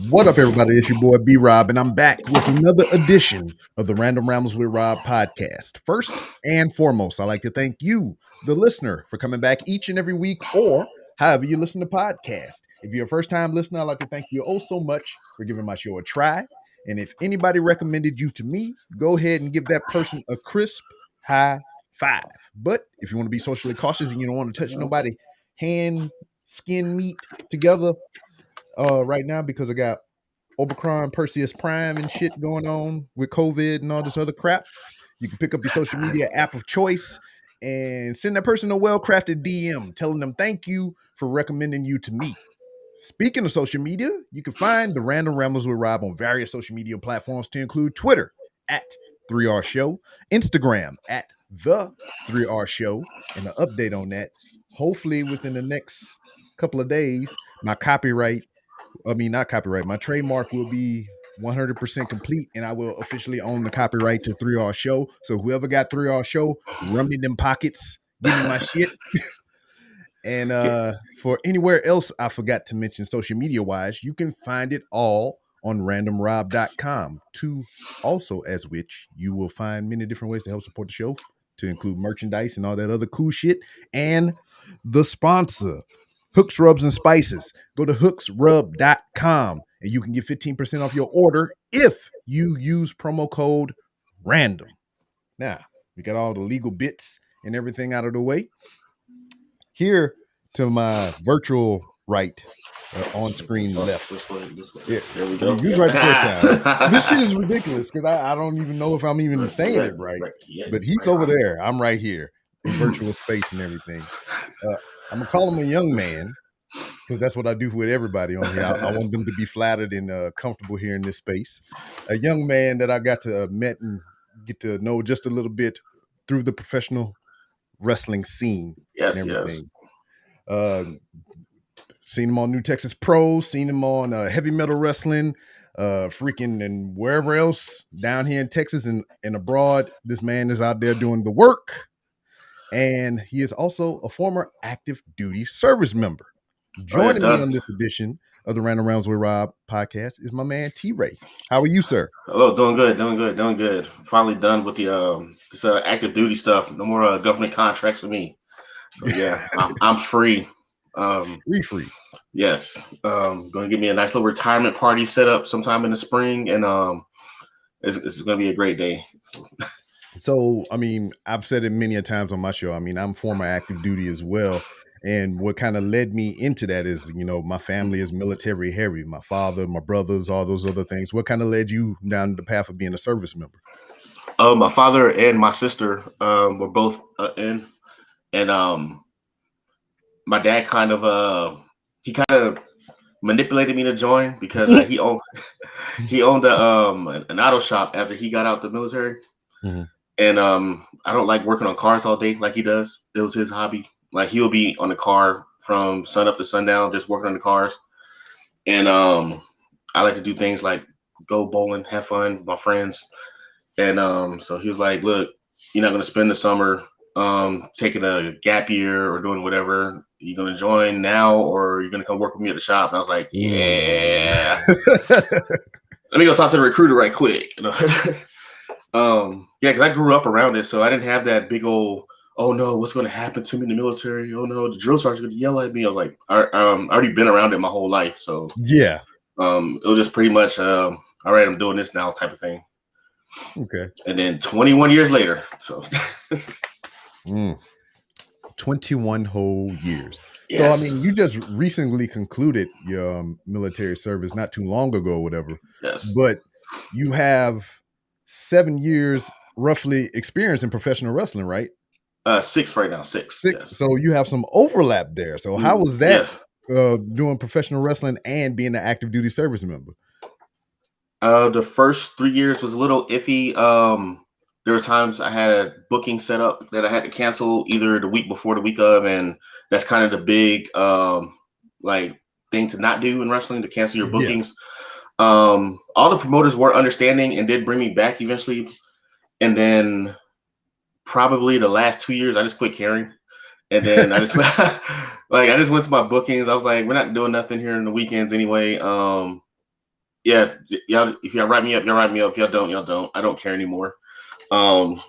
What up, everybody? It's your boy B Rob, and I'm back with another edition of the Random Rambles with Rob podcast. First and foremost, I'd like to thank you, the listener, for coming back each and every week, or however you listen to podcast. If you're a first time listener, I'd like to thank you oh so much for giving my show a try. And if anybody recommended you to me, go ahead and give that person a crisp high five. But if you want to be socially cautious and you don't want to touch nobody hand, skin, meat together right now because I got Omicron, Perseus Prime, and shit going on with COVID and all this other crap, you can pick up your social media app of choice and send that person a well-crafted DM telling them thank you for recommending you to me. Speaking of social media, you can find the Random Ramblers with Rob on various social media platforms to include Twitter at 3R Show, Instagram at the 3R Show, and an update on that. Hopefully within the next couple of days, my my trademark will be 100% complete, and I will officially own the copyright to 3R Show. So whoever got 3R Show, run me them pockets, give me my shit. And for anywhere else I forgot to mention social media wise, you can find it all on randomrob.com, to also as which you will find many different ways to help support the show, to include merchandise and all that other cool shit, and the sponsor, Hooks, Rubs, and Spices. Go to hooksrub.com and you can get 15% off your order if you use promo code RANDOM. Now, we got all the legal bits and everything out of the way. Here to my virtual right, on screen left. This way. Yeah, There we go. you was right the first time. This shit is ridiculous because I don't even know if I'm even saying it right. But he's over there. I'm right here in virtual space and everything. I'm gonna call him a young man because that's what I do with everybody on here. I want them to be flattered and comfortable here in this space. A young man that I got to met and get to know just a little bit through the professional wrestling scene and everything. Seen him on New Texas Pro, seen him on heavy metal wrestling, freaking and wherever else down here in Texas and abroad. This man is out there doing the work. And he is also a former active duty service member. Joining me on this edition of the Random Rounds with Rob podcast is my man T-Ray. How are you, sir? Hello, doing good. Finally done with the this active duty stuff. No more government contracts for me. So yeah, I'm free. Free. Yes. Going to give me a nice little retirement party set up sometime in the spring, and it's going to be a great day. So, I mean, I've said it many a times on my show. I mean, I'm former active duty as well. And what kind of led me into that is, you know, my family is military heavy. My father, my brothers, all those other things. What kind of led you down the path of being a service member? My father and my sister were both in, and my dad kind of manipulated me to join because he owned an auto shop after he got out the military. Mm-hmm. And I don't like working on cars all day like he does. It was his hobby. Like he'll be on the car from sun up to sundown, just working on the cars. And I like to do things like go bowling, have fun with my friends. And so he was like, look, you're not going to spend the summer taking a gap year or doing whatever. You're going to join now or you're going to come work with me at the shop. And I was like, yeah. Let me go talk to the recruiter right quick. You know? Yeah, because I grew up around it, so I didn't have that big old, oh no, what's going to happen to me in the military? Oh no, the drill sergeant's going to yell at me. I was like, I already been around it my whole life, so yeah, it was just pretty much, all right, I'm doing this now type of thing. Okay. And then 21 years later, so 21 whole years. Yes. So I mean, you just recently concluded your military service not too long ago, or whatever. Yes. But you have 7 years roughly experience in professional wrestling, right? 6 right now. 6. Yes. So you have some overlap there. So how was that doing professional wrestling and being an active duty service member? The first 3 years was a little iffy. There were times I had a booking set up that I had to cancel either the week before, the week of, and that's kind of the big like thing to not do in wrestling, to cancel your bookings. Yeah. All the promoters were understanding and did bring me back eventually. And then probably the last 2 years, I just quit caring. And then I just like I just went to my bookings. I was like, we're not doing nothing here in the weekends anyway. Yeah, y'all. If y'all write me up, y'all write me up. If y'all don't, y'all don't. I don't care anymore. Um,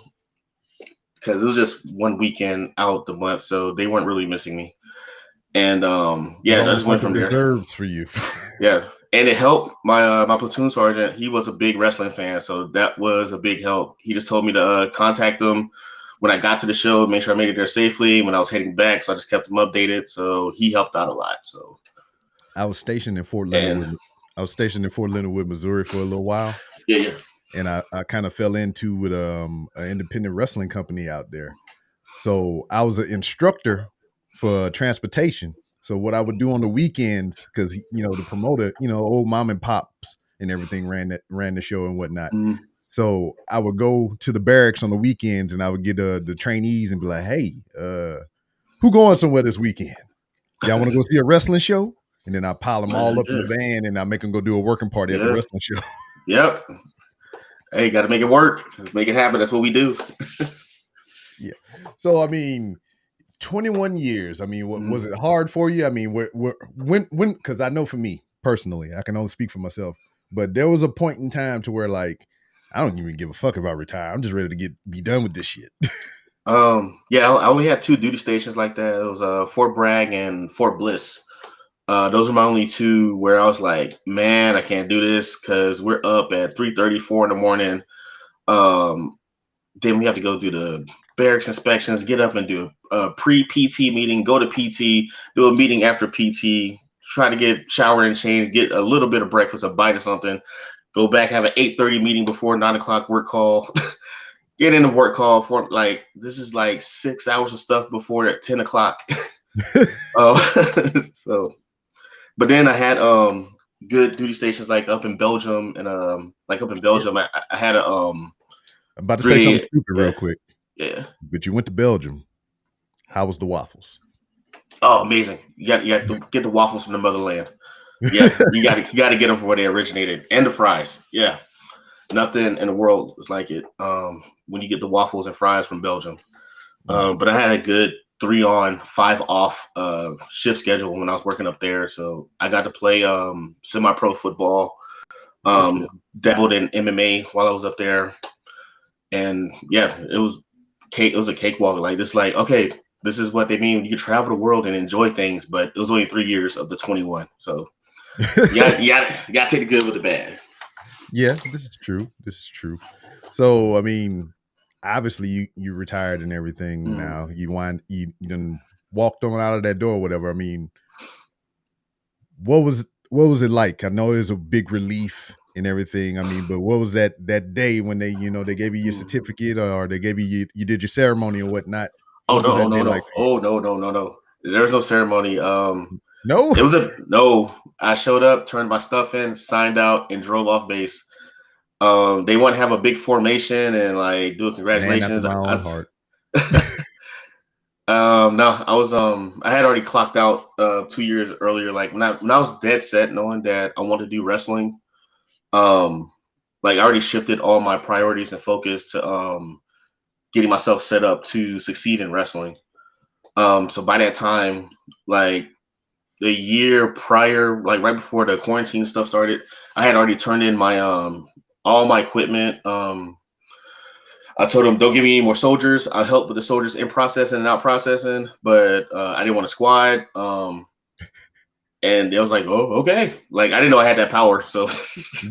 because it was just one weekend out the month, so they weren't really missing me. And It was yeah, I almost just like went the from there. reserves for you. Yeah, and it helped. My platoon sergeant, he was a big wrestling fan, so that was a big help. He just told me to contact them when I got to the show, make sure I made it there safely when I was heading back. So I just kept him updated. So he helped out a lot. So I was stationed in Fort Leonard and Wood. I was stationed in Fort Leonard Wood, Missouri, for a little while, yeah, and I kind of fell into with an independent wrestling company out there. So I was an instructor for transportation. So what I would do on the weekends, because the promoter, old mom and pops and everything ran the show and whatnot. mm, So I would go to the barracks on the weekends, and I would get the trainees and be like, "Hey, who going somewhere this weekend? Y'all want to go see a wrestling show?" And then I pile them all up in the van, and I make them go do a working party at the yeah, wrestling show. yep. Hey, got to make it work. Make it happen. That's what we do. Yeah. So I mean, 21 years. I mean, was Mm. it hard for you? I mean, when because I know for me personally, I can only speak for myself, but there was a point in time to where like I don't even give a fuck if I retire. I'm just ready to be done with this shit. Yeah, I only had two duty stations like that. It was Fort Bragg and Fort Bliss. Those are my only two where I was like, man, I can't do this because we're up at 3:34 in the morning. Um, then we have to go do the barracks inspections, get up and do a pre-PT meeting, go to PT, do a meeting after PT, try to get showered and changed, get a little bit of breakfast, a bite or something, go back, have an 8:30 meeting before 9 o'clock work call, get in the work call for like this is like 6 hours of stuff before at 10 o'clock. So but then I had good duty stations like up in Belgium and like up in Yeah. Belgium I had a I'm about to say something really stupid real yeah quick, yeah. but you went to Belgium. How was the waffles? Oh, amazing! You got to get the waffles from the motherland. Yeah, you got to get them from where they originated, and the fries. Yeah, nothing in the world is like it. When you get the waffles and fries from Belgium. But I had a good 3 on 5 off shift schedule when I was working up there, so I got to play semi-pro football. Heck yeah. Dabbled in MMA while I was up there, and yeah, it was cake. It was a cakewalk. Like this, like okay, this is what they mean. You can travel the world and enjoy things, but it was only 3 years of the 21. So you got to take the good with the bad. Yeah, this is true. This is true. So, I mean, obviously you retired and everything Mm. now. You done walked on out of that door or whatever. I mean, what was it like? I know it was a big relief and everything. I mean, but what was that day when they gave you your Mm. certificate or they gave you did your ceremony or whatnot? Oh What was no! Oh that day no! like No! for you? Oh no! No! No! No! There was no ceremony. No? It was a no. I showed up, turned my stuff in, signed out, and drove off base. They want to have a big formation and like do a Man after congratulations. my own heart. No, I had already clocked out 2 years earlier. Like when I was dead set, knowing that I wanted to do wrestling. Um, like I already shifted all my priorities and focus to getting myself set up to succeed in wrestling. So by that time, like the year prior, like right before the quarantine stuff started, I had already turned in my all my equipment. I told them don't give me any more soldiers. I'll help with the soldiers in processing and out processing, but I didn't want a squad. And it was like, oh, okay. Like I didn't know I had that power, so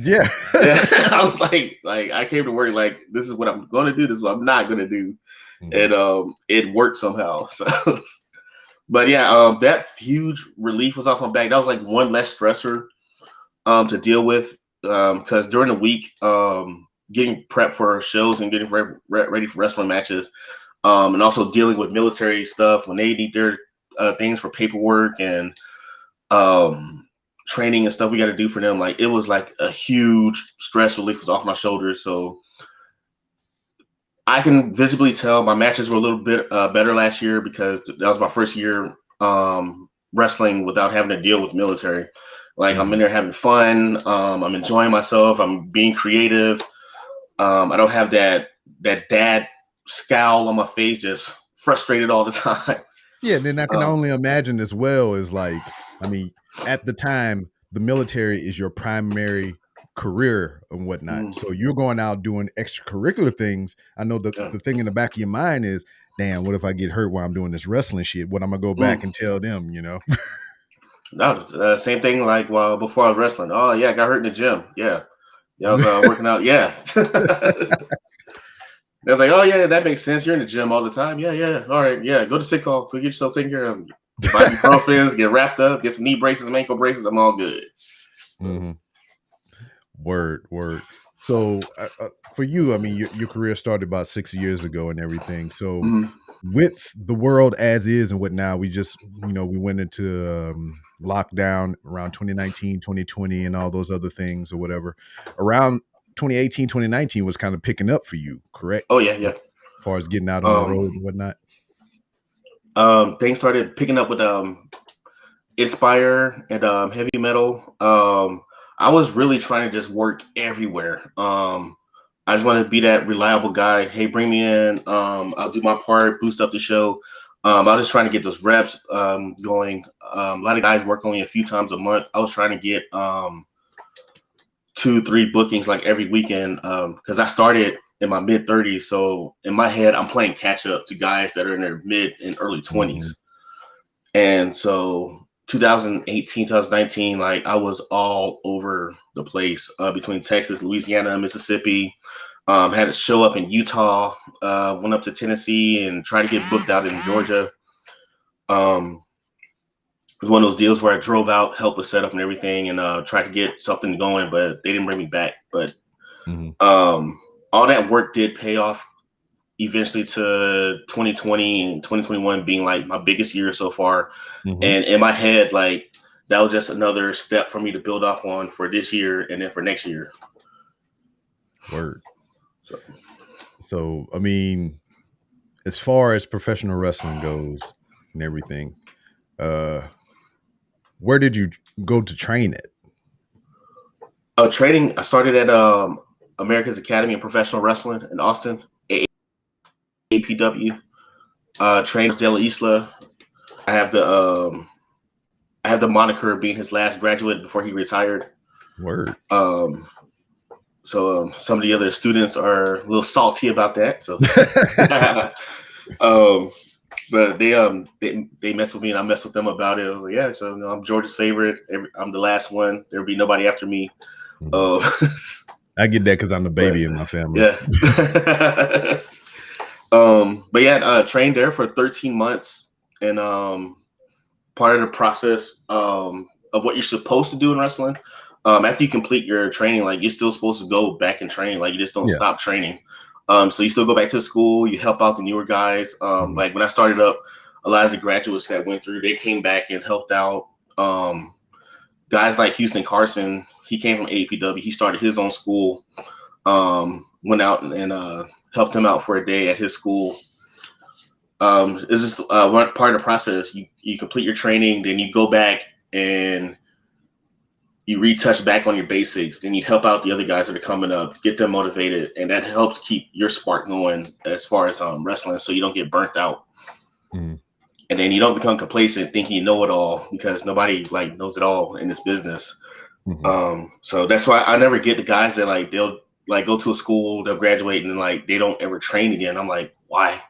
Yeah. yeah, I was like I came to work like this is what I'm going to do. This is what I'm not going to do, Mhm. and it worked somehow. So, but yeah, that huge relief was off my back. That was like one less stressor to deal with because during the week, getting prepped for shows and getting ready for wrestling matches, and also dealing with military stuff when they need their things for paperwork and um, training and stuff we got to do for them. Like it was like a huge stress relief was off my shoulders. So I can visibly tell my matches were a little bit better last year because that was my first year wrestling without having to deal with military. Like I'm in Mhm. there having fun. I'm enjoying myself. I'm being creative. I don't have that dad scowl on my face, just frustrated all the time. Yeah, then I can Um, only imagine as well as like, I mean, at the time, the military is your primary career and whatnot. mm, So you're going out doing extracurricular things. I know yeah. the thing in the back of your mind is, damn, what if I get hurt while I'm doing this wrestling shit? What I'm gonna go Mm. back and tell them, you know? That was same thing like before I was wrestling. Oh yeah, I got hurt in the gym. Yeah, yeah, I was working out. Yeah. They was like, oh yeah, that makes sense. You're in the gym all the time. Yeah, yeah. All right, yeah. Go to sick call. Go get yourself taken care of. Get ibuprofens. Get wrapped up. Get some knee braces, some ankle braces. I'm all good. So, Mhm. Word, word. So for you, I mean, your career started about 6 years ago and everything. So mhm. with the world as is and what now, we just, we went into lockdown around 2019, 2020, and all those other things or whatever. Around 2018, 2019 was kind of picking up for you, correct? Oh yeah, yeah. As far as getting out on the Um, road and whatnot. things started picking up with Inspire and heavy metal. I was really trying to just work everywhere. I just wanted to be that reliable guy. Hey, bring me in. I'll do my part, boost up the show. I was just trying to get those reps going. A lot of guys work only a few times a month. I was trying to get 2, 3 bookings like every weekend because I started in my mid 30s. So in my head, I'm playing catch up to guys that are in their mid and early Mhm. 20s. And so 2018, 2019, like I was all over the place between Texas, Louisiana, Mississippi. Had to show up in Utah, went up to Tennessee and tried to get booked out in Georgia. Um, it was one of those deals where I drove out, helped with setup and everything, and tried to get something going, but they didn't bring me back. But Mhm. all that work did pay off eventually to 2020 and 2021 being like my biggest year so far. Mhm. And in my head, like that was just another step for me to build off on for this year and then for next year. Word. So, So, I mean, as far as professional wrestling goes and everything, uh, where did you go to train at? training, I started at America's Academy of Professional Wrestling in Austin, APW. Trained with De La Isla. I have the um, I have the moniker of being his last graduate before he retired. Word. Um, so some of the other students are a little salty about that. So, um, but they mess with me and I mess with them about it. I was like, yeah, so I'm George's favorite. I'm the last one. There'll be nobody after me. Mhm. Uh, I get that because I'm the but baby in my family. yeah. But yeah, trained there for 13 months, and part of the process of what you're supposed to do in wrestling. After you complete your training, like you're still supposed to go back and train. Like you just don't Yeah. stop training. So you still go back to school. You help out the newer guys. Mhm. Like when I started up, a lot of the graduates that went through, they came back and helped out. Guys like Houston Carson, he came from APW. He started his own school. Went out and helped him out for a day at his school. It's just one part of the process. You complete your training, then you go back and you retouch back on your basics. Then you help out the other guys that are coming up, get them motivated, and that helps keep your spark going as far as wrestling, so you don't get burnt out. Mhm. And then you don't become complacent, thinking you know it all, because nobody like knows it all in this business. Mhm. So that's why I never get the guys that like they'll like go to a school, they'll graduate, and like they don't ever train again. I'm like, why?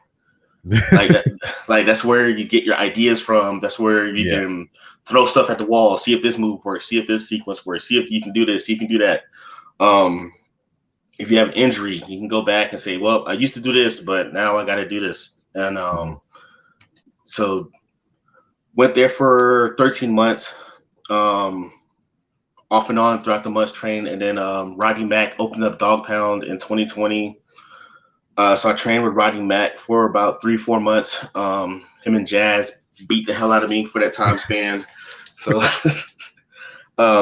Like that, like that's where you get your ideas from. That's where you Yeah. can throw stuff at the wall, see if this move works, see if this sequence works, see if you can do this, see if you can do that. Um, if you have injury, you can go back and say, well, I used to do this, but now I got to do this. And Mhm. so went there for 13 months, um, off and on throughout the months train, and then Roddy Mack opened up Dog Pound in 2020. So I trained with Roddy Mack for about 3, 4 months. Him and Jazz beat the hell out of me for that time span. So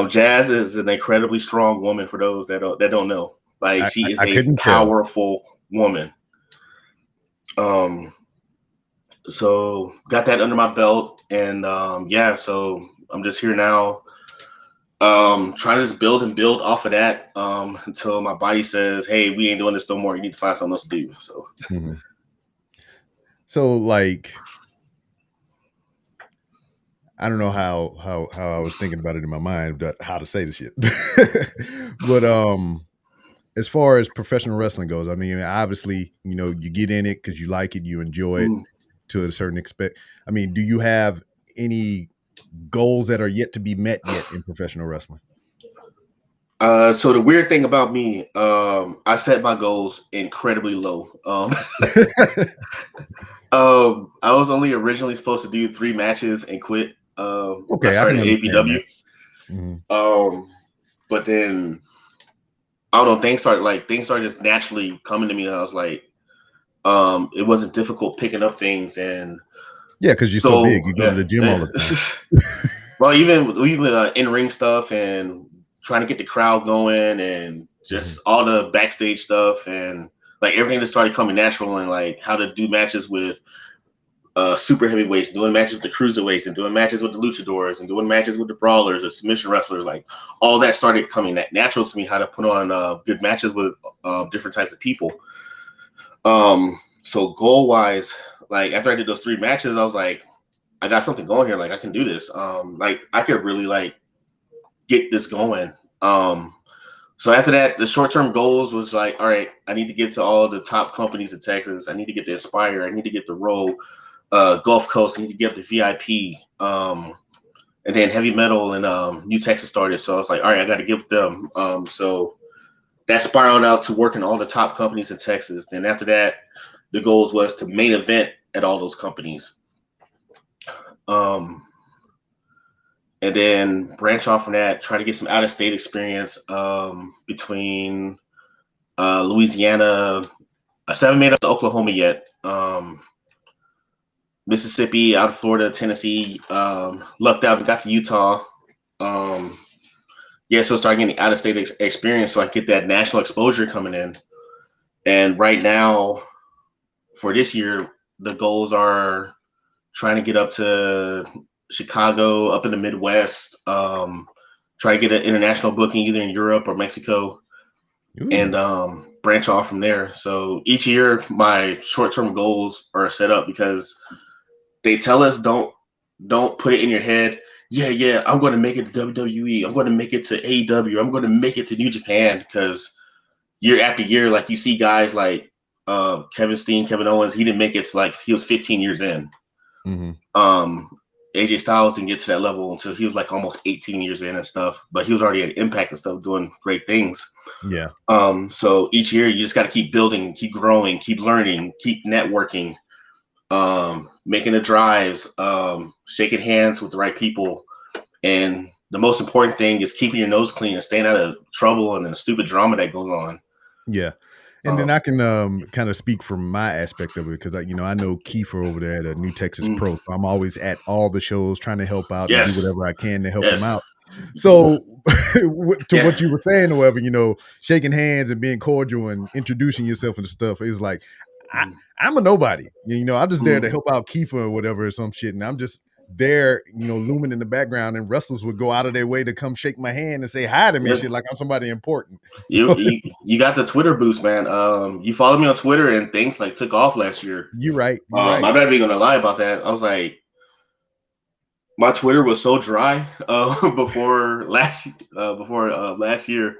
Jazz is an incredibly strong woman. For those that don't know, like she is I a couldn't tell. powerful woman. Um, so got that under my belt, and yeah, so I'm just here now. Trying to just build and build off of that until my body says, "Hey, we ain't doing this no more. You need to find something else to do." So Mhm. So, like, I don't know how I was thinking about it in my mind, but how to say the shit. But as far as professional wrestling goes, I mean, obviously, you get in it because you like it, you enjoy it Mm. to a certain extent. I mean, do you have any goals that are yet to be met yet in professional wrestling? So the weird thing about me, I set my goals incredibly low. I was only originally supposed to do 3 matches and quit. When I Okay, I can started understand APW. that. Mhm. But then I don't know, things started just naturally coming to me, and I was like, it wasn't difficult picking up things, and Yeah, because you're so big, so you go to yeah, the gym all yeah. the time. Well, even in ring stuff and trying to get the crowd going and Mhm. just all the backstage stuff and like everything just started coming natural and like how to do matches with super heavyweights, doing matches with the cruiserweights, and doing matches with the luchadors, and doing matches with the brawlers or submission wrestlers. Like all that started coming natural to me. How to put on good matches with different types of people. So goal wise, like after I did those 3 matches, I was like, I got something going here. Like I can do this. Like I could really like get this going. Um, so after that, the short term goals was like, all right, I need to get to all the top companies in Texas. I need to get the Aspire. I need to get the Row, Gulf Coast. I need to get the VIP. And then heavy metal and New Texas started. So I was like, all right, I got to get them. So that spiraled out to working all the top companies in Texas. Then after that, the goals was to main event at all those companies. Um, and then branch off from that, try to get some out of state experience between Louisiana. I still haven't made up to Oklahoma yet. Mississippi, out of Florida, Tennessee. Lucked out and got to Utah. Um, yeah, so start getting out of state experience so I get that national exposure coming in. And right now, for this year, the goals are trying to get up to Chicago, up in the Midwest, try to get an international booking either in Europe or Mexico, and Ooh. branch off from there. So each year, my short-term goals are set up because they tell us don't put it in your head. Yeah, yeah, I'm going to make it to WWE. I'm going to make it to AEW. I'm going to make it to New Japan because year after year, like you see guys like Kevin Steen, Kevin Owens, he didn't make it to like he was 15 years in. Mhm. Um, AJ Styles didn't get to that level until he was like almost 18 years in and stuff, but he was already at Impact and stuff doing great things. Yeah. So each year you just got to keep building, keep growing, keep learning, keep networking, making the drives, shaking hands with the right people. And the most important thing is keeping your nose clean and staying out of trouble and the stupid drama that goes on. Yeah. And then Um, I can kind of speak from my aspect of it because I know Kiefer over there at New Texas mm, Pro. So I'm always at all the shows trying to help out and do yes, whatever I can to help him yes, out. So to yeah. what you were saying, however, shaking hands and being cordial and introducing yourself and stuff is like I, Mm, I'm a nobody. I'm just there to mm, help out Kiefer or whatever or some shit. And I'm just there, looming in the background, and wrestlers would go out of their way to come shake my hand and say hi to me and yeah. shit like I'm somebody important. You, So you you got the Twitter boost, man. You followed me on Twitter and things like took off last year. you're right. You're right. I'm not even gonna lie about that. I was like, my Twitter was so dry before last year,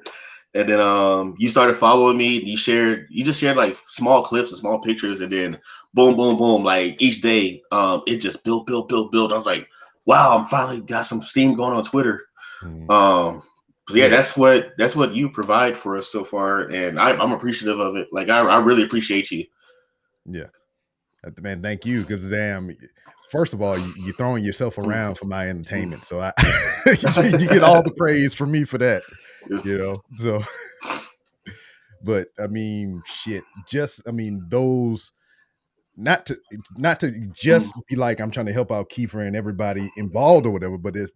and then you started following me. You just shared like small clips and small pictures, and then boom, boom, boom. Like each day, it just built, built, built, built. I was like, wow, I'm finally got some steam going on Twitter. Mhm. Um, so yeah, Yeah. that's what you provide for us so far, and I'm appreciative of it. Like I really appreciate you. Yeah. Man, thank you. Because damn, first of all, you're throwing yourself Mm, around for my mm. entertainment. So you get all the praise from me for that, So, but I mean, shit, those not to Mm, just be like, I'm trying to help out Kiefer and everybody involved or whatever, but it's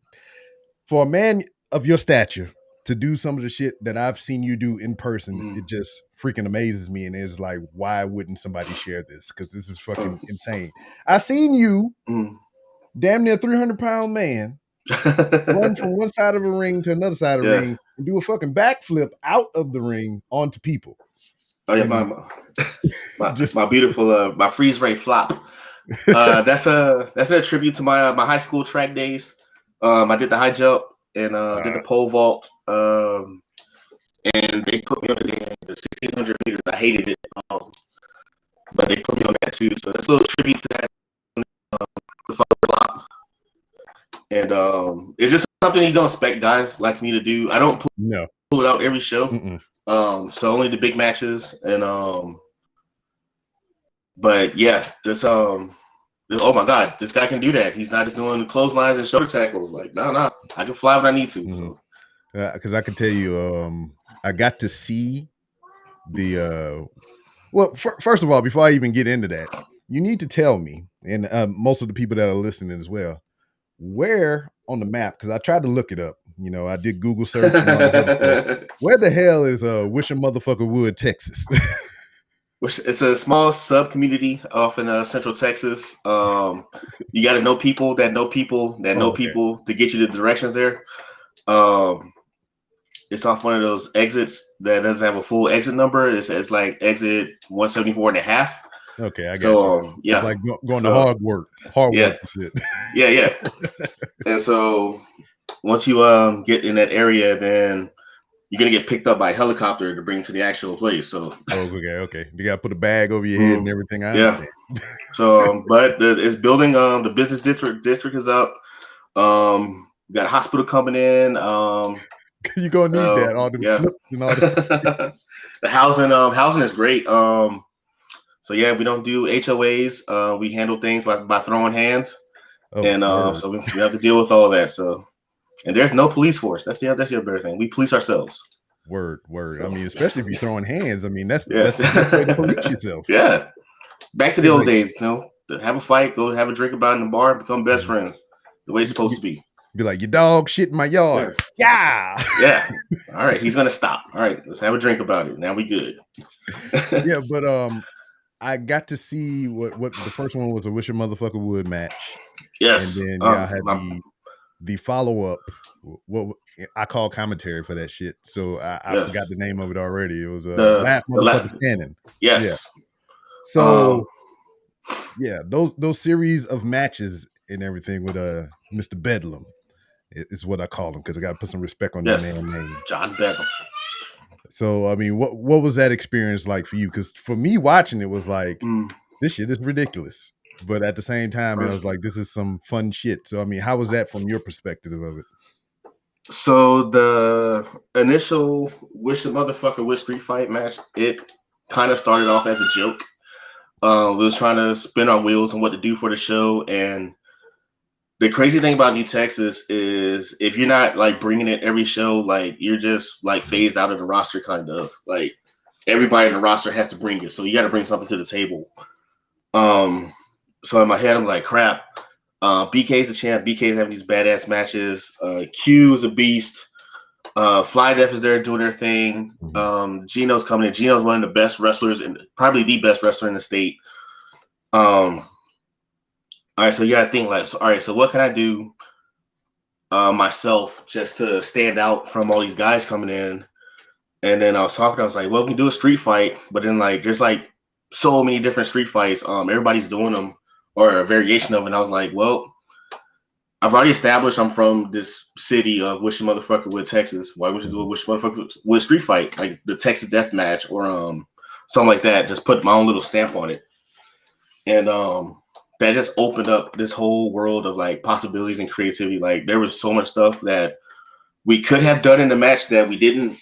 for a man of your stature to do some of the shit that I've seen you do in person, mm, it just freaking amazes me. And it's like, why wouldn't somebody share this? Because this is huh, fucking insane. I seen you, mm. damn near 300-pound man, run from one side of the ring to another side of the Yeah. ring and do a fucking backflip out of the ring onto people. Oh yeah, And my just beautiful my freeze ray flop. That's a tribute to my high school track days. I did the high jump and did the pole vault. And they put me on the 1600 meters. I hated it, but they put me on that too. So that's a little tribute to that. The flop. And it's just something you don't expect guys like me to do. I don't pull it out every show. So only the big matches. And but yeah, this oh my God, this guy can do that. He's not just doing clotheslines and shoulder tackles. Like, no, I can fly when I need to. So. Because I can tell you, I got to see the well, first of all, before I even get into that, you need to tell me, and most of the people that are listening as well, where on the map, because I tried to look it up. You know, I did Google search and all this other stuff. Where the hell is Wish a Motherfucker Wood, Texas? It's a small sub community off in Central Texas. You got to know people that know people that know people to get you the directions there. It's off one of those exits that doesn't have a full exit number. It's like exit 174 and a half. Okay, I got you. Yeah, it's like going to hard work. Yeah. Yeah. And so once you get in that area, then you're gonna get picked up by a helicopter to bring to the actual place. So okay. You gotta put a bag over your head and everything. I understand. So, but it's building. The business district is up. We got a hospital coming in. You're gonna need that. All them flips and all that. The housing is great. So yeah, we don't do HOAs. We handle things by throwing hands, and so we have to deal with all that. So, and there's no police force. That's the other thing. We police ourselves. Word. So, I mean, especially if you're throwing hands. I mean, that's the best way to police yourself. Yeah. Back to the old days, have a fight, go have a drink about it in the bar, become best friends. The way it's supposed to be. Be like, your dog shit in my yard. Yeah. All right, he's gonna stop. All right, let's have a drink about it. Now we good. Yeah, but I got to see what the first one was, a Wish a Motherfucker Would match. Yes. And then y'all had the follow-up, what I call commentary for that shit. So I forgot the name of it already. It was Last Motherfucker Standing. Yes. Yeah. So yeah, those series of matches and everything with Mr. Bedlam is what I call him, because I got to put some respect on that man name, John Bedlam. So I mean, what was that experience like for you? Because for me, watching it was like, this shit is ridiculous, but at the same time, I was like, this is some fun shit. So I mean, how was that from your perspective of it? So the initial Wish a Motherfucker Would street fight match, it kind of started off as a joke. We was trying to spin our wheels on what to do for the show, and the crazy thing about New Texas is if you're not like bringing it every show, like you're just like phased out of the roster, kind of like everybody in the roster has to bring it, so you got to bring something to the table. So in my head, I'm like, crap. BK's a champ. BK's having these badass matches. Q is a beast. Fly Def is there doing their thing. Gino's coming in. Gino's one of the best wrestlers, and probably the best wrestler in the state. All right, so you gotta think like, all right, so what can I do myself just to stand out from all these guys coming in? And then I was like, well, we can do a street fight, but then like there's like so many different street fights. Everybody's doing them or a variation of it. And I was like, well, I've already established I'm from this city of Wish a Motherfucker Would, Texas. Why would you do a Wish a Motherfucker Would street fight, like the Texas Death Match or something like that? Just put my own little stamp on it. And that just opened up this whole world of like possibilities and creativity. Like there was so much stuff that we could have done in the match that we didn't.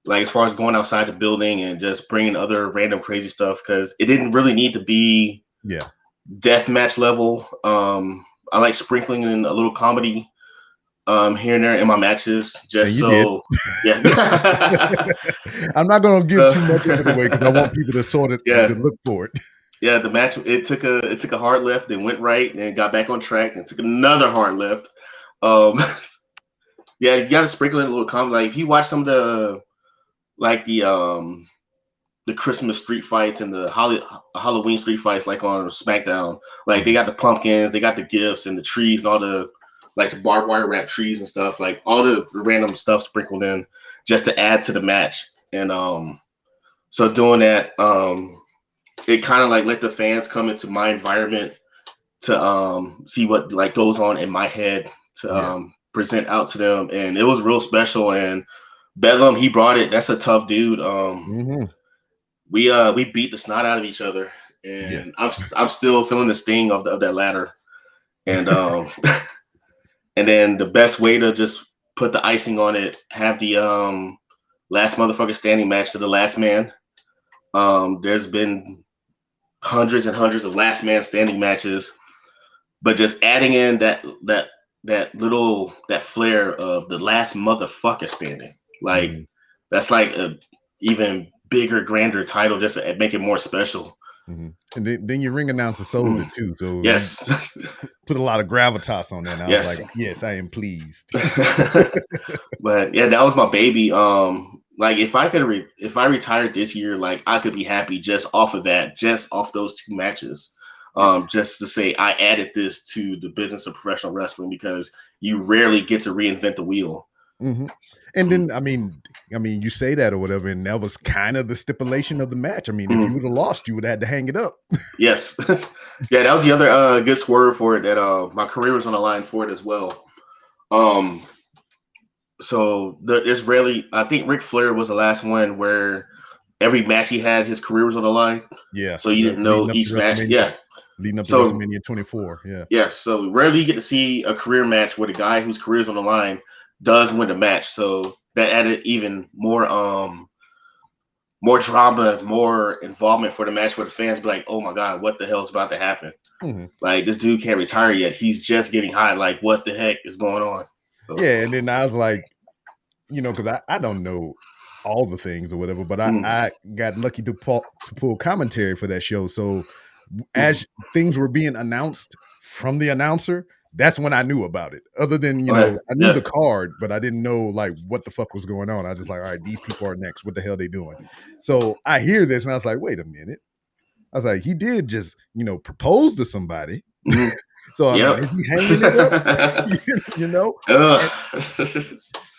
Like as far as going outside the building and just bringing other random crazy stuff, because it didn't really need to be death match level. I like sprinkling in a little comedy here and there in my matches, just so. Yeah. I'm not gonna give too much of it away because I want people to sort it to look for it. Yeah, the match it took a hard left, then went right, and got back on track, and took another hard left. Yeah, you got to sprinkle in a little comedy. Like if you watch some of the Christmas street fights and the Halloween street fights, like on SmackDown, like they got the pumpkins, they got the gifts and the trees and all the like the barbed wire wrap trees and stuff, like all the random stuff sprinkled in just to add to the match. And so doing that, it kind of like let the fans come into my environment to see what like goes on in my head to Yeah. present out to them, and it was real special. And Bedlam, he brought it. That's a tough dude. Mm-hmm. We beat the snot out of each other, Yes. and I'm still feeling the sting of that ladder. And and then the best way to just put the icing on it, have the last motherfucker standing match to the last man. There's been hundreds and hundreds of last man standing matches, but just adding in that little that flair of the last motherfucker standing, like Mm-hmm. that's like a even bigger, grander title, just to make it more special. Mm-hmm. And then your ring announcer sold it too, so you Yes, put a lot of gravitas on that. And I was yes. like, yes, I am pleased. But yeah, that was my baby. Like if I retired this year, like I could be happy just off of that, just off those two matches. Just to say I added this to the business of professional wrestling because you rarely get to reinvent the wheel. Mm-hmm. And then I mean, you say that or whatever, and that was kind of the stipulation of the match. I mean, if you Mhm. would have lost, you would have had to hang it up. Yes, yeah, that was the other good swerve for it. That my career was on the line for it as well. Um, so it's rarely. I think Ric Flair was the last one where every match he had, his career was on the line. Yeah, So you didn't know leading up to each match. WrestleMania, Yeah. So 24. Yeah. yeah. So rarely you get to see a career match where the guy whose career is on the line does win the match. So that added even more drama, more involvement for the match where the fans be like, oh my God, what the hell is about to happen? Mm-hmm. Like this dude can't retire yet. He's just getting hot. Like what the heck is going on? So Yeah, and then I was like, because I don't know all the things or whatever, but mm, I got lucky to pull commentary for that show. So mm, as things were being announced from the announcer, that's when I knew about it. Other than, okay, I knew yeah. the card, but I didn't know like what the fuck was going on. I was just like, all right, these people are next. What the hell are they doing? So I hear this and I was like, wait a minute. I was like, he did just, propose to somebody. Mm, So I mean, yep. is he hanging it up? you know? Ugh.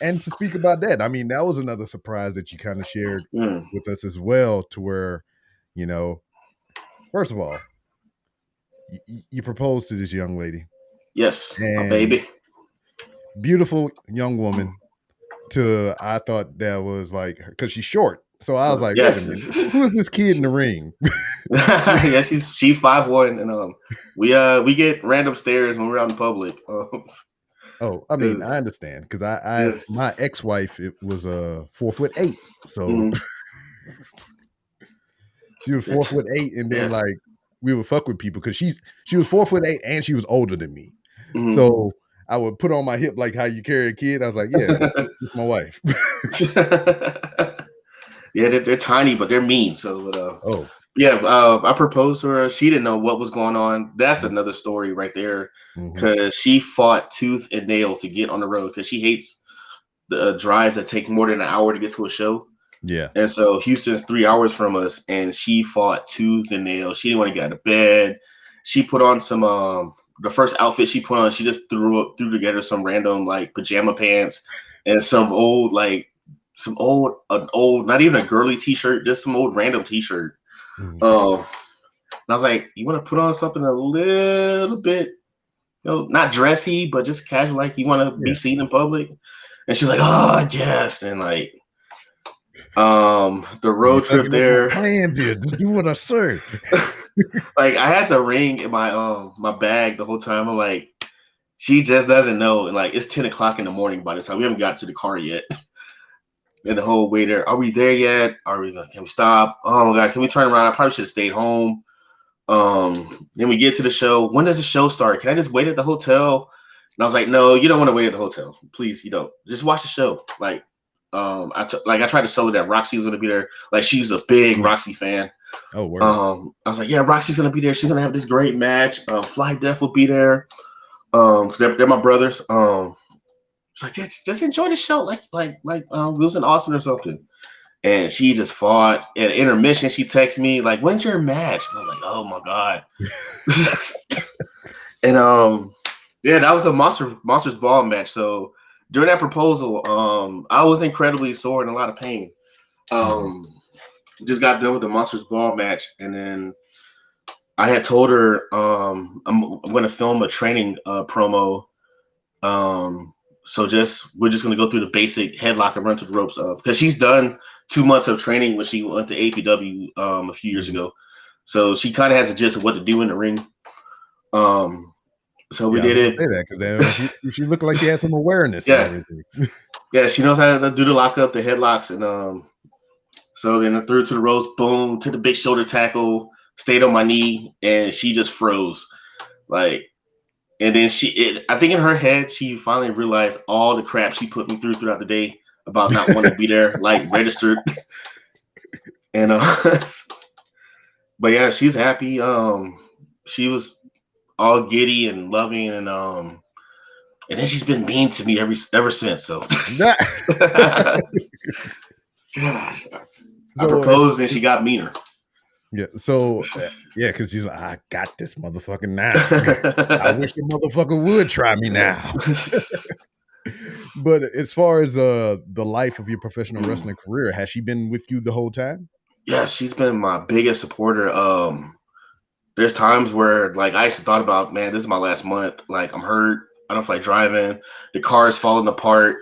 And to speak about that, I mean, that was another surprise that you kind of shared Mm, with us as well, to where, you know, first of all, you proposed to this young lady, yes, my and baby. beautiful young woman. I thought that was like, because she's short, so I was like, wait a Yes. minute, who is this kid in the ring? Yeah, she's 5'1", and we get random stares when we're out in public. Oh, I mean, 'Cause, I understand because I yeah. my ex-wife, it was 4'8", so Mm, she was four it's, foot eight, and then yeah. like we would fuck with people because she was 4'8" and she was older than me. Mhm. So I would put on my hip like how you carry a kid. I was like, yeah, it's my wife. Yeah, they're tiny, but they're mean. So, Oh, yeah, I proposed to her. She didn't know what was going on. That's another story right there, mm-hmm. because she fought tooth and nail to get on the road because she hates the drives that take more than an hour to get to a show. Yeah. And so Houston's 3 hours from us, and she fought tooth and nail. She didn't want to get out of bed. She put on some the first outfit she put on, she just threw together some random like pajama pants and an old, not even a girly t-shirt, just some old random t-shirt. Mm-hmm. And I was like, you want to put on something a little bit, not dressy, but just casual, like you want to be Yeah. seen in public? And she's like, oh, yes. And like, the road You're trip fucking up my there, plans here. Just do what I say. like I had the ring in my bag the whole time. I'm like, she just doesn't know. And like, it's 10 o'clock in the morning by this time. We haven't got to the car yet. And the whole way there, are we there yet? Can we stop? Oh my God, can we turn around? I probably should have stayed home. Then we get to the show. When does the show start? Can I just wait at the hotel? And I was like, no, you don't want to wait at the hotel. Please, you don't. Just watch the show. Like, I tried to sell her that Roxy was gonna be there. Like, she's a big Yeah. Roxy fan. Oh, word. I was like, yeah, Roxy's gonna be there. She's gonna have this great match. Fly Def will be there. 'Cause they're my brothers. She's like, just enjoy the show. Like we was in Austin or something. And she just fought. At intermission, she texted me like, "When's your match?" And I was like, "Oh my God." And yeah, that was a monsters ball match. So during that proposal, I was incredibly sore and in a lot of pain. Mhm. Um, just got done with the Monsters Ball match, and then I had told her I'm going to film a training promo. So we're just going to go through the basic headlock and run to the ropes because she's done 2 months of training when she went to APW a few years ago. So she kind of has a gist of what to do in the ring. So we Yeah, I did was gonna it. say that because she looked like she had some awareness and Yeah, everything. yeah, she knows how to do the lockup, the headlocks, and so then I threw it to the ropes, boom, to the big shoulder tackle, stayed on my knee, and she just froze. Like, and then I think in her head, she finally realized all the crap she put me through throughout the day about not wanting to be there, like registered. And but yeah, she's happy. She was all giddy and loving, and then she's been mean to me ever since. So, gosh, I So it's proposed and she got meaner. yeah. So yeah, because she's like, I got this motherfucker now. I wish the motherfucker would try me now. But as far as the life of your professional wrestling career, has she been with you the whole time? Yeah, she's been my biggest supporter. There's times where like I actually thought about, man, this is my last month. Like I'm hurt. I don't feel like driving. The car is falling apart.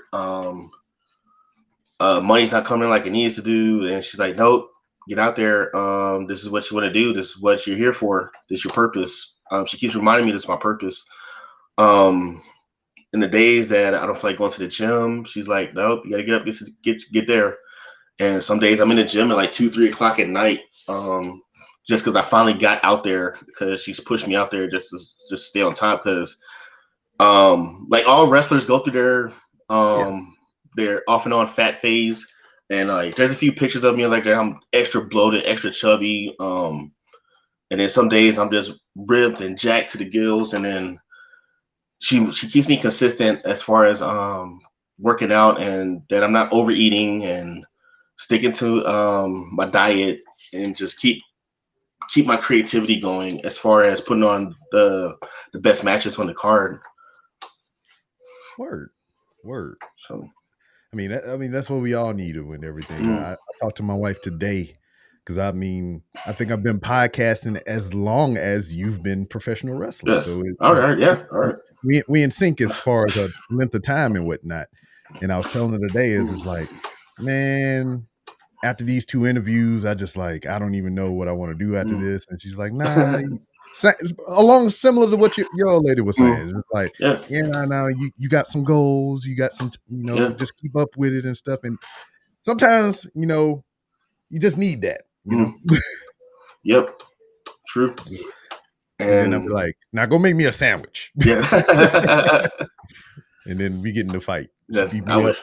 Money's not coming like it needs to do. And she's like, nope, get out there. This is what you want to do. This is what you're here for. This is your purpose. She keeps reminding me this is my purpose. Um, in the days that I don't feel like going to the gym, she's like, nope, you gotta get up, get there. And some days I'm in the gym at like 2, 3 o'clock at night. Just because I finally got out there because she's pushed me out there just to just stay on top. Because like all wrestlers go through Yeah. their off and on fat phase, and like there's a few pictures of me like that I'm extra bloated, extra chubby. And then some days I'm just ripped and jacked to the gills, and then she keeps me consistent as far as working out and that I'm not overeating and sticking to my diet and just keep my creativity going as far as putting on the best matches on the card. Word. So I mean that's what we all need and everything. I talked to my wife today because I mean I think I've been podcasting as long as you've been professional wrestling. yes, So all right, yeah, all right. we in sync as far as a length of time and whatnot. And I was telling her today is it's like, man, after these 2 interviews, I just like I don't even know what I want to do after this. And she's like, nah, along similar to what your old lady was saying. It's like, Yeah, yeah, no, you got some goals, you got some, yeah, just keep up with it and stuff. And sometimes, you just need that. yep, true. Yeah. And then I'll be And like, now go make me a sandwich. yeah, And then we get in the fight. She yes, beat I me up. wish.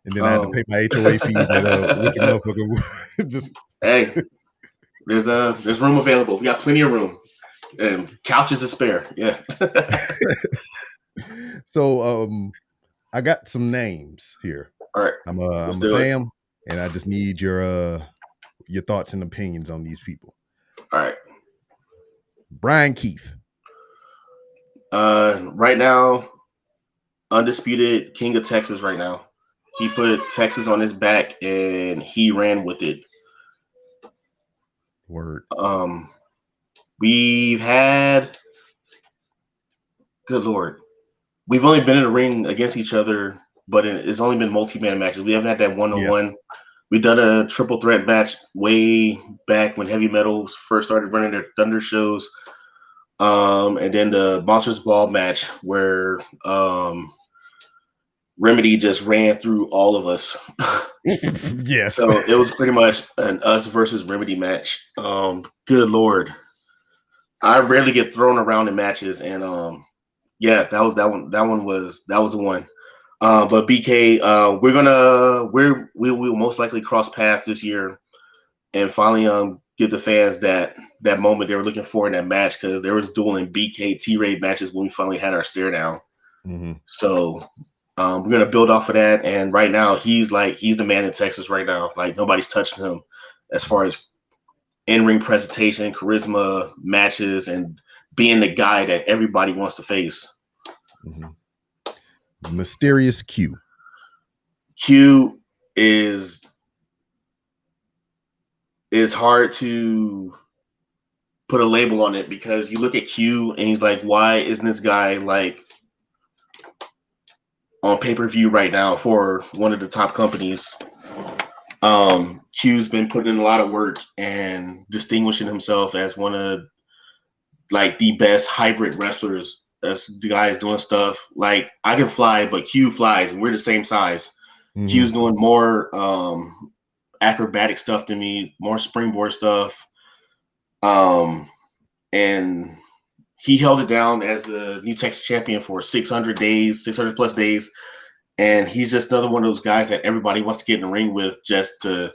And then I had to pay my HOA fees at which motherfucker just Hey, there's room available. We got plenty of room and couches to spare. Yeah. so I got some names here. All right, I'm let's a do it. Sam, and I just need your thoughts and opinions on these people. All right. Brian Keith. Right now, undisputed king of Texas. Right now, he put Texas on his back and he ran with it. Word. We've had, good lord, we've only been in the ring against each other, but it's only been multi-man matches. We haven't had that one-on-one. We done a triple threat match way back when heavy metals first started running their Thunder shows. And then the Monsters Ball match where Remedy just ran through all of us. Yes. So it was pretty much an us versus Remedy match. Good lord. I rarely get thrown around in matches, and yeah, that was that one. That was the one. But BK, we will most likely cross paths this year and finally give the fans that moment they were looking for in that match because there was dueling BK T-Ray matches when we finally had our stare down. Mm-hmm. So we're gonna build off of that. And right now he's the man in Texas right now. Like nobody's touching him as far as in-ring presentation, charisma, matches, and being the guy that everybody wants to face. Mm-hmm. Mysterious Q is it's hard to put a label on it because you look at Q and he's like, why isn't this guy like on pay per view right now for one of the top companies? Q's been putting in a lot of work and distinguishing himself as one of like the best hybrid wrestlers. As the guys doing stuff like I can fly, but Q flies, and we're the same size. Q's doing more acrobatic stuff than me, more springboard stuff. And he held it down as the new Texas champion for 600 days, 600 plus days. And he's just another one of those guys that everybody wants to get in the ring with just to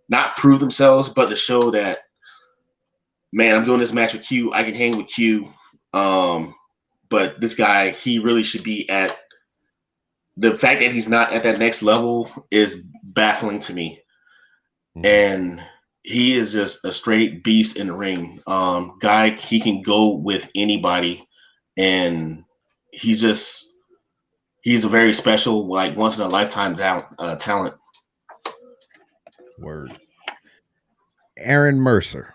not prove themselves, but to show that, man, I'm doing this match with Q. I can hang with Q. But this guy, he really should be at the fact that he's not at that next level is baffling to me. And he is just a straight beast in the ring. Guy, he can go with anybody, and he's a very special, like once in a lifetime talent. Word. Aaron Mercer.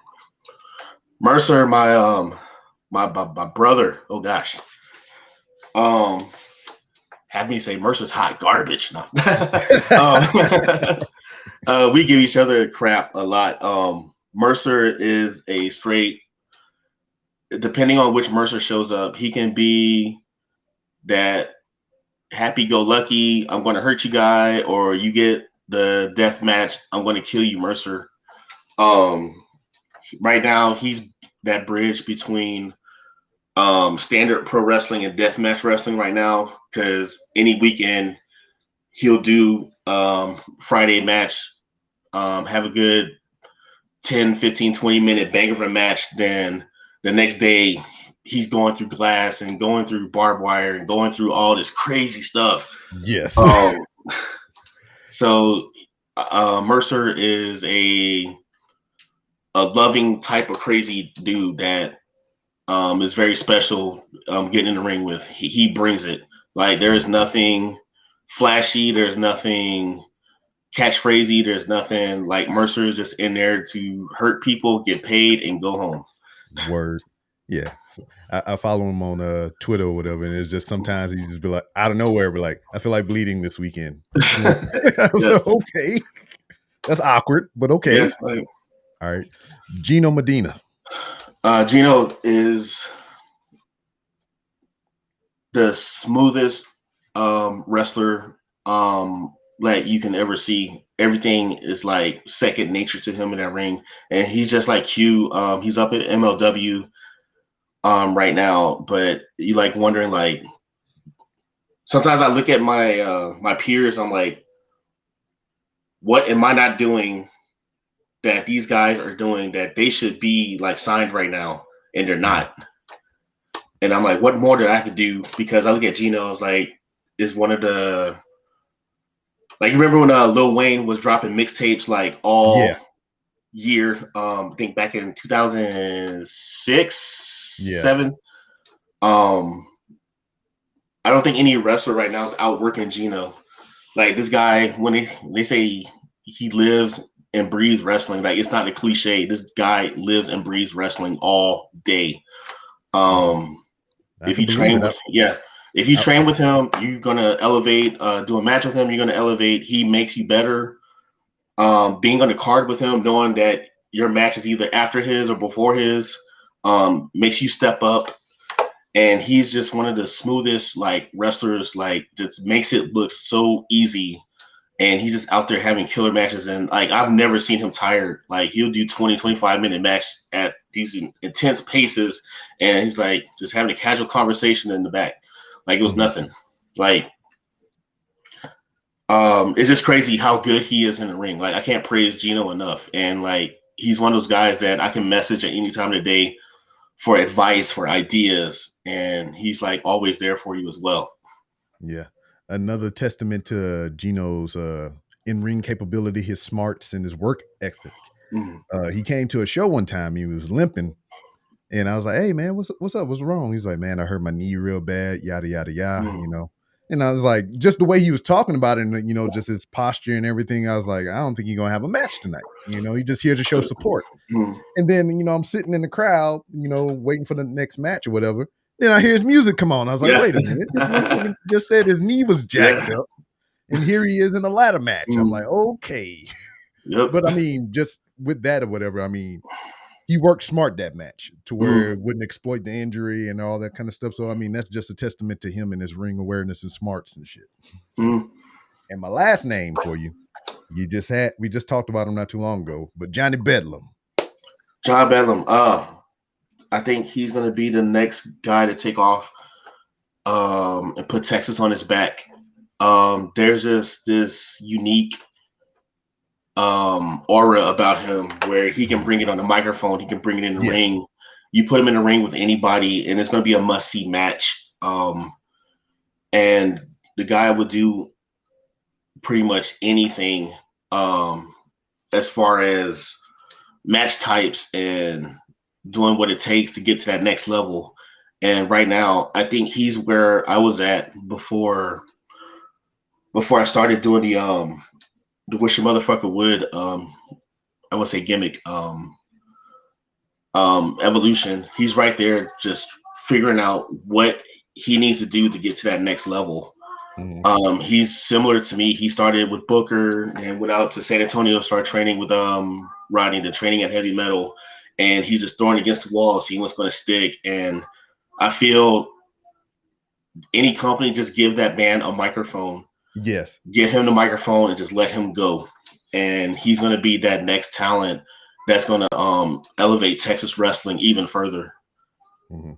Mercer, my brother. Oh gosh. Have me say Mercer's hot garbage. No. We give each other crap a lot. Mercer is a straight, depending on which Mercer shows up, he can be that happy-go-lucky, I'm going to hurt you guy, or you get the death match, I'm going to kill you, Mercer. Right now, he's that bridge between standard pro wrestling and deathmatch wrestling right now, because any weekend he'll do Friday match, have a good 10, 15, 20-minute bang of a match. Then the next day he's going through glass and going through barbed wire and going through all this crazy stuff. Yes. So Mercer is a loving type of crazy dude that is very special getting in the ring with. He brings it. Like, there is nothing flashy. There's nothing catchphrasey. There's nothing like Mercer is just in there to hurt people, get paid, and go home. Word. Yeah. So I follow him on Twitter or whatever, and it's just sometimes he just be like, out of nowhere, be like, I feel like bleeding this weekend. Yes. Okay. That's awkward, but okay. Yes, right. All right. Gino Medina. Gino is the smoothest wrestler that you can ever see. Everything is like second nature to him in that ring, and he's just like Q. He's up at MLW right now, but you like wondering, like, sometimes I look at my my peers, I'm like, what am I not doing that these guys are doing that they should be like signed right now, and they're not? And I'm like, what more do I have to do? Because I look at Gino as like, is one of the, like, you remember when Lil Wayne was dropping mixtapes like all year? I think back in 2006, 7. I don't think any wrestler right now is outworking Gino. Like, this guy, when they say he lives and breathes wrestling, like, it's not a cliche. This guy lives and breathes wrestling all day. If you train with, if you train with him, you're gonna elevate. Do a match with him, you're gonna elevate. He makes you better. Being on the card with him, knowing that your match is either after his or before his, makes you step up. And he's just one of the smoothest like wrestlers. Like, just makes it look so easy. And he's just out there having killer matches. And like, I've never seen him tired. Like, he'll do 20, 25-minute match at these intense paces. And he's like just having a casual conversation in the back. Like, it was nothing. Like, it's just crazy how good he is in the ring. Like, I can't praise Gino enough. And like, he's one of those guys that I can message at any time of the day for advice, for ideas. And he's like always there for you as well. Yeah. Another testament to Gino's in-ring capability, his smarts, and his work ethic. He came to a show one time. He was limping, and I was like, "Hey, man, what's up? What's wrong?" He's like, "Man, I hurt my knee real bad. Yada yada yada." You know. And I was like, just the way he was talking about it, and just his posture and everything. I was like, I don't think you're gonna have a match tonight. He's just here to show support. Mm. And then I'm sitting in the crowd, waiting for the next match or whatever. Then I hear his music come on. I was like, Yeah. wait a minute, this motherfucker just said his knee was jacked Yeah. up, and here he is in a ladder match. I'm Mm. like, okay. Yep. But I mean, just with that or whatever, I mean, he worked smart that match to where Mm. it wouldn't exploit the injury and all that kind of stuff. So I mean, that's just a testament to him and his ring awareness and smarts and shit. Mm. And my last name for you, we just talked about him not too long ago, but Johnny Bedlam. John Bedlam. I think he's gonna be the next guy to take off and put Texas on his back. There's just this unique aura about him where he can bring it on the microphone, he can bring it in the Yeah. ring. You put him in the ring with anybody, and it's going to be a must-see match. And the guy would do pretty much anything as far as match types and doing what it takes to get to that next level. And right now, I think he's where I was at before I started doing the Wish a Motherfucker Would I would say gimmick evolution. He's right there just figuring out what he needs to do to get to that next level. He's similar to me. He started with Booker and went out to San Antonio, started training with Rodney, the training at Heavy Metal, and he's just throwing against the wall, seeing what's going to stick. And I feel any company just give that man a microphone. Yes. Give him the microphone and just let him go. And he's going to be that next talent that's going to elevate Texas wrestling even further. Mm-hmm.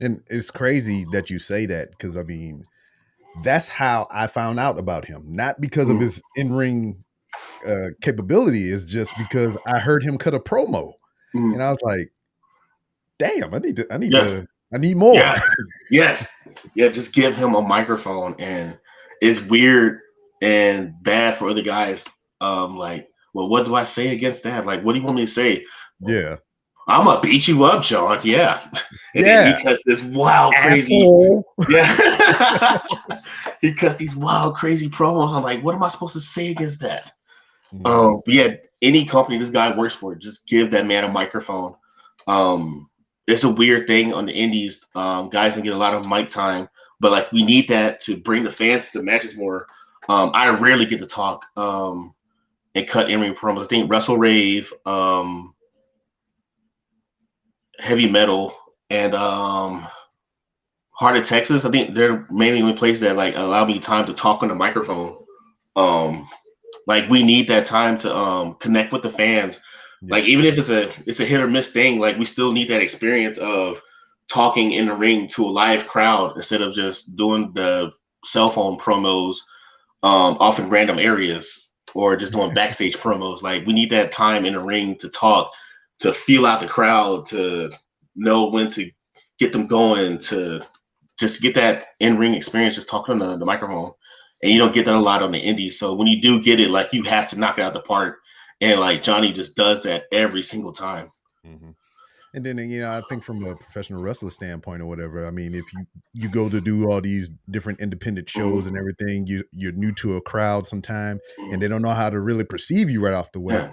And it's crazy that you say that because, I mean, that's how I found out about him. Not because of his in-ring capability, is just because I heard him cut a promo. And I was like, damn, I need more. Yeah. Yes. Yeah, just give him a microphone. And it's weird and bad for other guys. Like, well, what do I say against that? Like, what do you want me to say? Yeah. I'm gonna beat you up, John. Yeah. And then he cuts this wild, crazy. Asshole. Yeah. He cuts these wild, crazy promos. I'm like, what am I supposed to say against that? But yeah, any company this guy works for, just give that man a microphone. It's a weird thing on the indies. Guys can get a lot of mic time, but like we need that to bring the fans to the matches more. I rarely get to talk and cut in-ring promos. I think Wrestle Rave, Heavy Metal, and Heart of Texas. I think they're mainly the places that like allow me time to talk on the microphone. Like we need that time to connect with the fans. Yeah. Like even if it's a hit or miss thing, like we still need that experience of talking in the ring to a live crowd instead of just doing the cell phone promos off in random areas or just doing backstage promos. Like we need that time in the ring to talk, to feel out the crowd, to know when to get them going, to just get that in-ring experience just talking on the microphone. And you don't get that a lot on the indies. So when you do get it, like you have to knock it out the park. And like Johnny just does that every single time. Mm-hmm. And then, I think from a professional wrestler standpoint or whatever, I mean, if you go to do all these different independent shows and everything, you're new to a crowd sometime and they don't know how to really perceive you right off the way.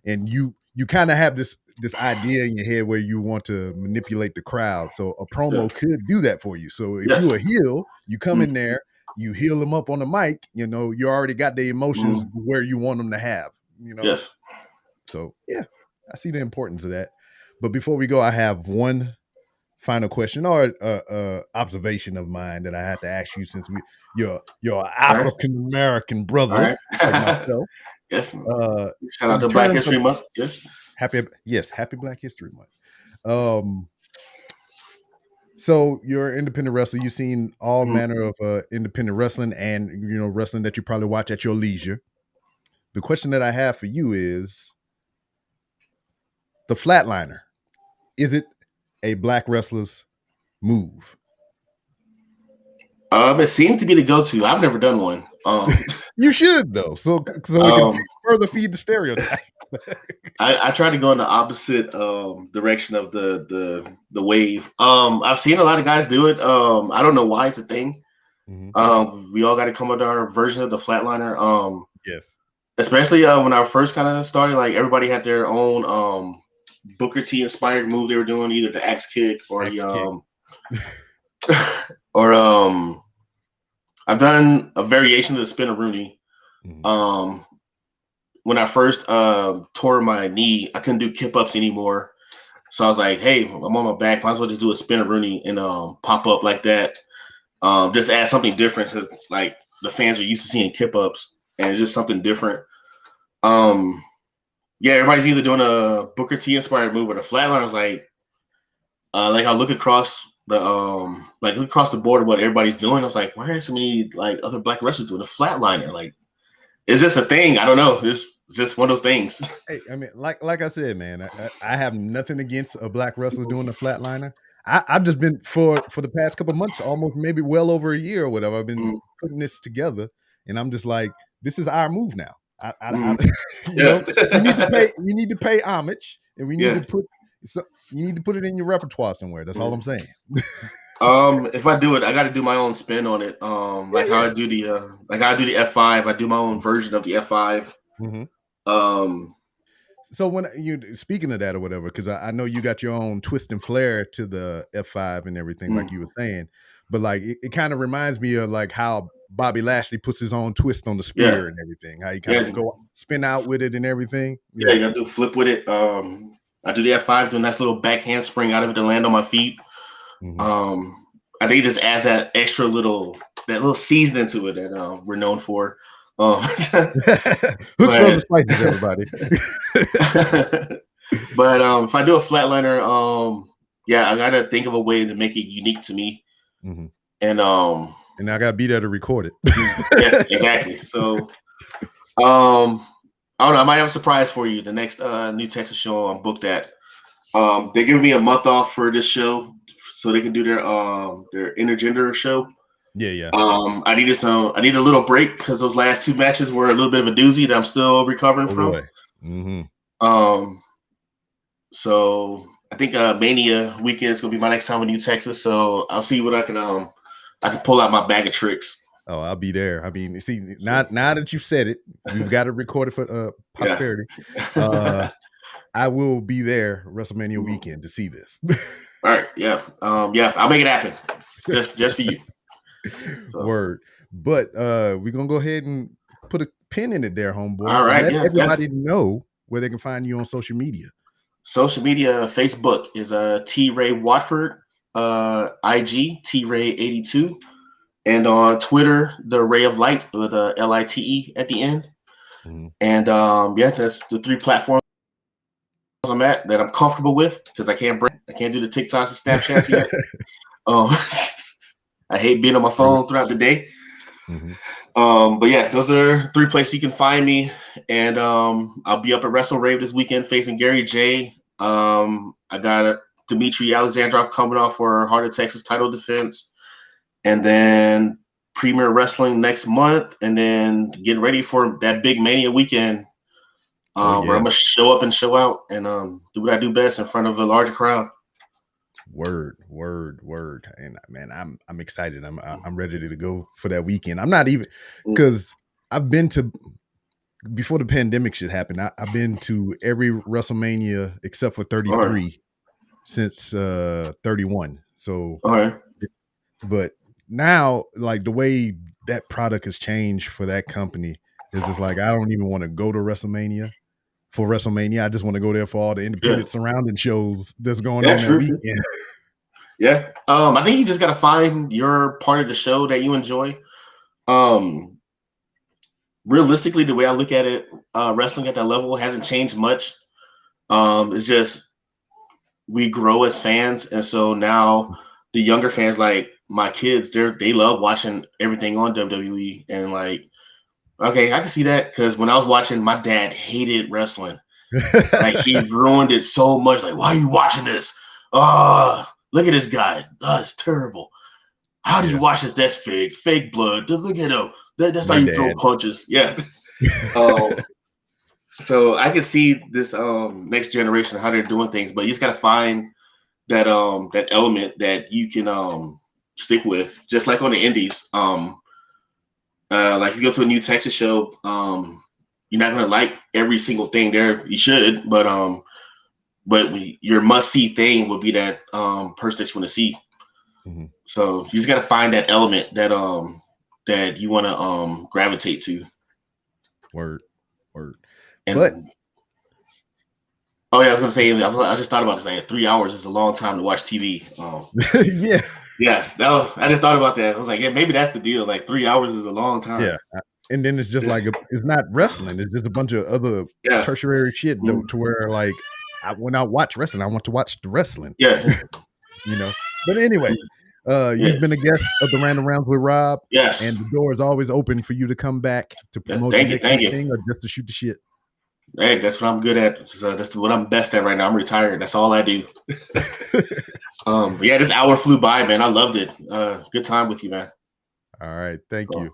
And you kind of have this idea in your head where you want to manipulate the crowd. So a promo could do that for you. So if you're a heel, you come in there, you heel them up on the mic, you already got the emotions where you want them to have, Yes. So yeah, I see the importance of that. But before we go, I have one final question or observation of mine that I have to ask you since you're an African American brother like myself. Yes. Shout out to Black History Month. Yes. Happy Black History Month. So you're an independent wrestler. You've seen all manner of independent wrestling and wrestling that you probably watch at your leisure. The question that I have for you is the flatliner. Is it a black wrestler's move? It seems to be the go-to. I've never done one. You should though, so we can further feed the stereotype. I try to go in the opposite direction of the wave. I've seen a lot of guys do it. I don't know why it's a thing. We all got to come up with our version of the flatliner. Yes. Especially when I first kind of started, like everybody had their own Booker T inspired move they were doing, either the axe kick or X kick. or I've done a variation of the spinneroonie. When I first tore my knee, I couldn't do kip ups anymore. So I was like, hey, I'm on my back. Might as well just do a spinneroonie and pop up like that. Just add something different to, like, the fans are used to seeing kip ups, and it's just something different. Yeah, everybody's either doing a Booker T inspired move or the flatliner. I was like I look across the board of what everybody's doing. I was like, why are so many like other black wrestlers doing a flatliner? Like, it's just a thing. I don't know. It's just one of those things. Hey, I mean, like I said, man, I have nothing against a black wrestler doing a flatliner. I've just been for the past couple of months, almost maybe well over a year or whatever. I've been putting this together, and I'm just like, this is our move now. You know, we need to pay homage, and we need to put you need to put it in your repertoire somewhere. That's all I'm saying. If I do it, I got to do my own spin on it. How I do the I do the F5. I do my own version of the F5. So when you speaking of that or whatever, because I know you got your own twist and flair to the F5 and everything, like you were saying, but like it kind of reminds me of like how Bobby Lashley puts his own twist on the spear and everything, how you kind of go spin out with it and everything. Yeah, you got to do a flip with it. I do the F5, do a nice little back handspring out of it to land on my feet. I think it just adds that extra little seasoning to it that we're known for. Hooks, roses, spices, everybody. But if I do a flatliner, I gotta think of a way to make it unique to me. And I gotta be there to record it. Yeah, exactly. So I don't know, I might have a surprise for you. The next New Texas show I'm booked at. They're giving me a month off for this show so they can do their intergender show. Yeah. I need a little break because those last two matches were a little bit of a doozy that I'm still recovering from. So I think Mania weekend is gonna be my next time in New Texas. So I'll see what I can pull out my bag of tricks. Oh, I'll be there. I mean, see, now that you said it, we've got it recorded for posterity. I will be there WrestleMania weekend to see this. All right, yeah, I'll make it happen just for you. So. Word, but we're gonna go ahead and put a pin in it there, homeboy. All right, let everybody know where they can find you on social media. Social media, Facebook is T-Ray Watford, IG T-Ray 82, and on Twitter the Ray of Lite with a LITE at the end. And that's the three platforms I'm at that I'm comfortable with because I can't do the TikToks and Snapchats yet. I hate being on my phone throughout the day. But yeah, those are three places you can find me. And I'll be up at Wrestle Rave this weekend facing Gary J. I got Dmitry Alexandrov coming off for Heart of Texas title defense. And then Premier Wrestling next month. And then get ready for that big Mania weekend where I'm going to show up and show out and do what I do best in front of a larger crowd. Word. And man, I'm excited. I'm ready to go for that weekend. I'm not even because I've been to before the pandemic shit happened. I've been to every WrestleMania except for 33 since 31. So, but now like the way that product has changed for that company is just like I don't even want to go to WrestleMania. For WrestleMania, I just want to go there for all the independent surrounding shows that's going on that weekend. Yeah. I think you just got to find your part of the show that you enjoy. Realistically, the way I look at it, wrestling at that level hasn't changed much. It's just we grow as fans. And so now the younger fans, like my kids, they love watching everything on WWE. And like, okay, I can see that because when I was watching, my dad hated wrestling. Like he ruined it so much. Like, why are you watching this? Look at this guy. It's terrible. How do you watch this? That's fake blood. Look at him. That's how you throw punches. Yeah. So I can see this next generation how they're doing things, but you just gotta find that that element that you can stick with, just like on the indies. Like if you go to a new Texas show, you're not gonna like every single thing there. You should, but your must see thing would be that person that you want to see. Mm-hmm. So you just gotta find that element that you want to gravitate to. Word. And, but oh yeah, I was gonna say, I just thought about this. Like 3 hours is a long time to watch TV. Yeah. Yes, I just thought about that. I was like, yeah, maybe that's the deal. Like 3 hours is a long time. Yeah. And then it's just like it's not wrestling. It's just a bunch of other tertiary shit though, to where like when I watch wrestling, I want to watch the wrestling. Yeah. You know. But anyway, you've been a guest of the Random Rounds with Rob. Yes. And the door is always open for you to come back to promote your next thing or just to shoot the shit. Hey, that's what I'm good at. So that's what I'm best at right now. I'm retired. That's all I do. But yeah, this hour flew by, man. I loved it. Good time with you, man. All right. Thank you.